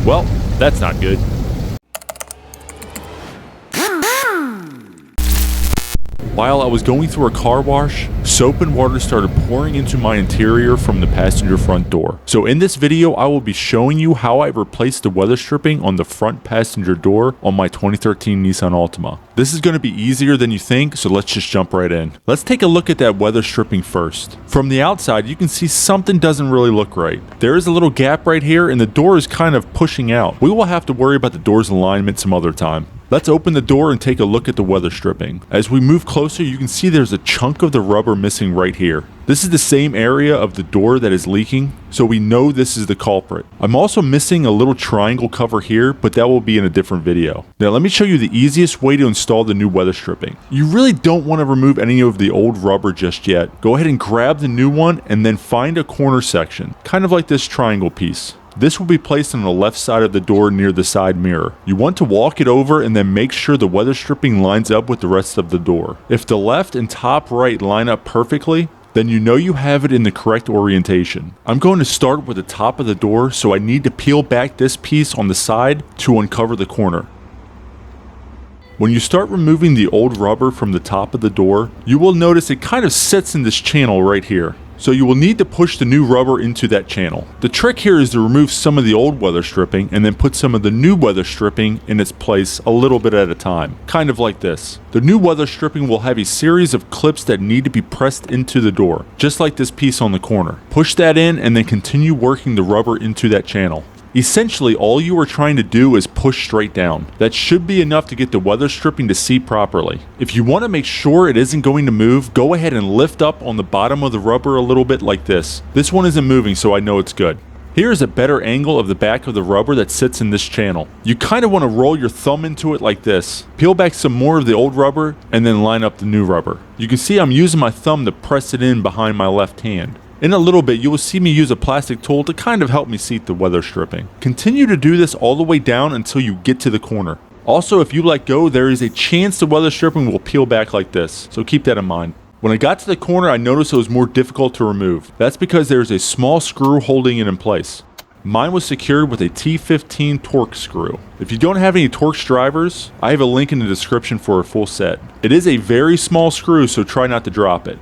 Well, that's not good. While I was going through a car wash, soap and water started pouring into my interior from the passenger front door. So in this video, I will be showing you how I replaced the weather stripping on the front passenger door on my 2013 Nissan Altima. This is going to be easier than you think, so let's just jump right in. Let's take a look at that weather stripping first. From the outside, you can see something doesn't really look right. There is a little gap right here and the door is kind of pushing out. We will have to worry about the door's alignment some other time. Let's open the door and take a look at the weather stripping. As we move closer, you can see there's a chunk of the rubber missing right here. This is the same area of the door that is leaking, so we know this is the culprit. I'm also missing a little triangle cover here, but that will be in a different video. Now let me show you the easiest way to install the new weather stripping. You really don't want to remove any of the old rubber just yet. Go ahead and grab the new one and then find a corner section, kind of like this triangle piece. This will be placed on the left side of the door near the side mirror. You want to walk it over and then make sure the weather stripping lines up with the rest of the door. If the left and top right line up perfectly, then you know you have it in the correct orientation. I'm going to start with the top of the door, so I need to peel back this piece on the side to uncover the corner. When you start removing the old rubber from the top of the door, you will notice it kind of sits in this channel right here. So you will need to push the new rubber into that channel. The trick here is to remove some of the old weather stripping and then put some of the new weather stripping in its place a little bit at a time, kind of like this. The new weather stripping will have a series of clips that need to be pressed into the door, just like this piece on the corner. Push that in and then continue working the rubber into that channel. Essentially, all you are trying to do is push straight down. That should be enough to get the weather stripping to seat properly. If you want to make sure it isn't going to move, go ahead and lift up on the bottom of the rubber a little bit like this. This one isn't moving, so I know it's good. Here is a better angle of the back of the rubber that sits in this channel. You kind of want to roll your thumb into it like this. Peel back some more of the old rubber and then line up the new rubber. You can see I'm using my thumb to press it in behind my left hand. In a little bit, you will see me use a plastic tool to kind of help me seat the weather stripping. Continue to do this all the way down until you get to the corner. Also, if you let go, there is a chance the weather stripping will peel back like this, so keep that in mind. When I got to the corner, I noticed it was more difficult to remove. That's because there is a small screw holding it in place. Mine was secured with a T15 Torx screw. If you don't have any Torx drivers, I have a link in the description for a full set. It is a very small screw, so try not to drop it.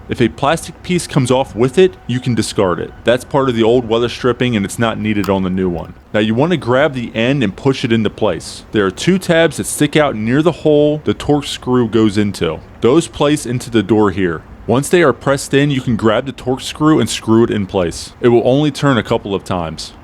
If a plastic piece comes off with it, you can discard it. That's part of the old weather stripping and it's not needed on the new one. Now you want to grab the end and push it into place. There are two tabs that stick out near the hole the Torx screw goes into. Those place into the door here. Once they are pressed in, you can grab the Torx screw and screw it in place. It will only turn a couple of times.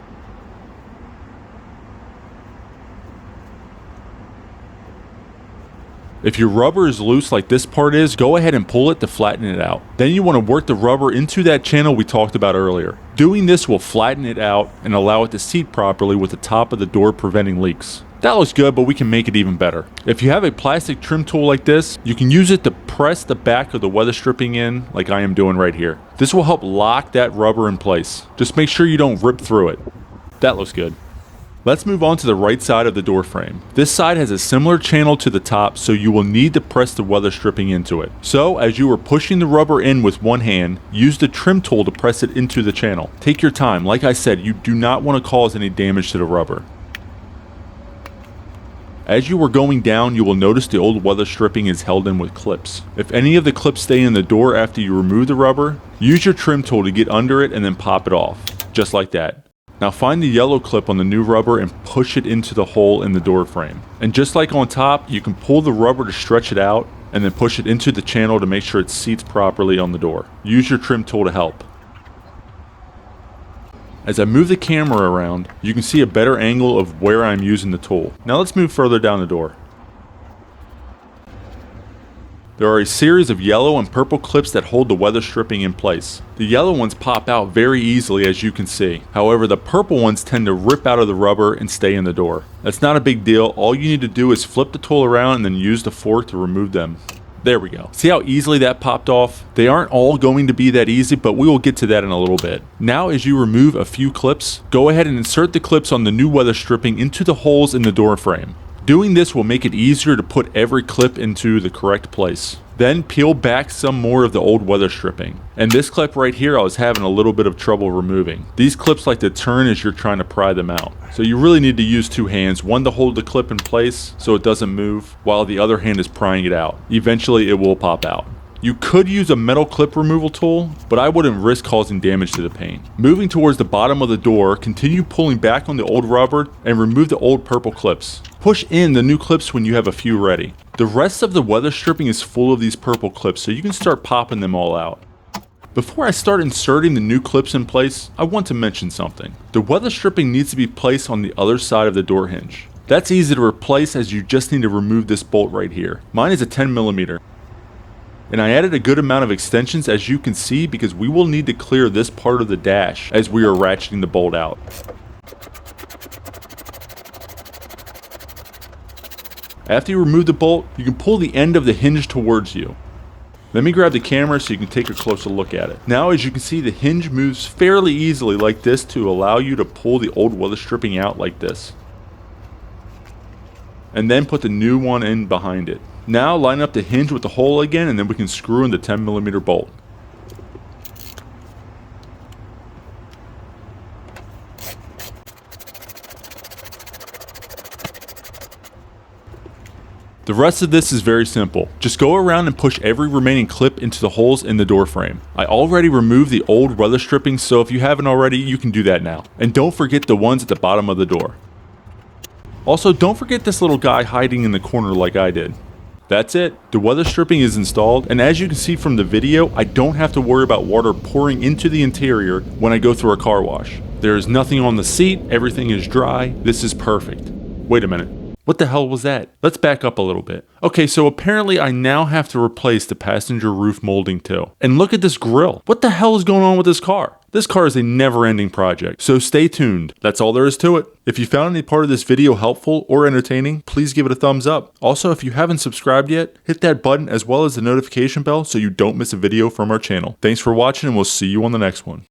If your rubber is loose like this part is, go ahead and pull it to flatten it out. Then you want to work the rubber into that channel we talked about earlier. Doing this will flatten it out and allow it to seat properly with the top of the door preventing leaks. That looks good, but we can make it even better. If you have a plastic trim tool like this, you can use it to press the back of the weather stripping in like I am doing right here. This will help lock that rubber in place. Just make sure you don't rip through it. That looks good. Let's move on to the right side of the door frame. This side has a similar channel to the top, so you will need to press the weather stripping into it. So as you are pushing the rubber in with one hand, use the trim tool to press it into the channel. Take your time. Like I said, you do not want to cause any damage to the rubber. As you are going down, you will notice the old weather stripping is held in with clips. If any of the clips stay in the door after you remove the rubber, use your trim tool to get under it and then pop it off, just like that. Now find the yellow clip on the new rubber and push it into the hole in the door frame. And just like on top, you can pull the rubber to stretch it out and then push it into the channel to make sure it seats properly on the door. Use your trim tool to help. As I move the camera around, you can see a better angle of where I'm using the tool. Now let's move further down the door. There are a series of yellow and purple clips that hold the weather stripping in place. The yellow ones pop out very easily, as you can see. However, the purple ones tend to rip out of the rubber and stay in the door. That's not a big deal. All you need to do is flip the tool around and then use the fork to remove them. There we go. See how easily that popped off? They aren't all going to be that easy, but we will get to that in a little bit. Now as you remove a few clips, go ahead and insert the clips on the new weather stripping into the holes in the door frame. Doing this will make it easier to put every clip into the correct place. Then peel back some more of the old weather stripping. And this clip right here I was having a little bit of trouble removing. These clips like to turn as you're trying to pry them out. So you really need to use two hands, one to hold the clip in place so it doesn't move, while the other hand is prying it out. Eventually it will pop out. You could use a metal clip removal tool, but I wouldn't risk causing damage to the paint. Moving towards the bottom of the door, continue pulling back on the old rubber and remove the old purple clips. Push in the new clips when you have a few ready. The rest of the weather stripping is full of these purple clips, so you can start popping them all out. Before I start inserting the new clips in place, I want to mention something. The weather stripping needs to be placed on the other side of the door hinge. That's easy to replace as you just need to remove this bolt right here. Mine is a 10mm. And I added a good amount of extensions, as you can see, because we will need to clear this part of the dash as we are ratcheting the bolt out. After you remove the bolt, you can pull the end of the hinge towards you. Let me grab the camera so you can take a closer look at it. Now, as you can see, the hinge moves fairly easily like this to allow you to pull the old weather stripping out like this. And then put the new one in behind it. Now line up the hinge with the hole again, and then we can screw in the 10mm bolt. The rest of this is very simple. Just go around and push every remaining clip into the holes in the door frame. I already removed the old weather stripping, so if you haven't already, you can do that now. And don't forget the ones at the bottom of the door. Also, don't forget this little guy hiding in the corner like I did. That's it. The weather stripping is installed, and as you can see from the video, I don't have to worry about water pouring into the interior when I go through a car wash. There is nothing on the seat, everything is dry. This is perfect. Wait a minute. What the hell was that? Let's back up a little bit. Okay, so apparently I now have to replace the passenger roof molding too. And look at this grille. What the hell is going on with this car? This car is a never-ending project, so stay tuned. That's all there is to it. If you found any part of this video helpful or entertaining, please give it a thumbs up. Also, if you haven't subscribed yet, hit that button as well as the notification bell so you don't miss a video from our channel. Thanks for watching, and we'll see you on the next one.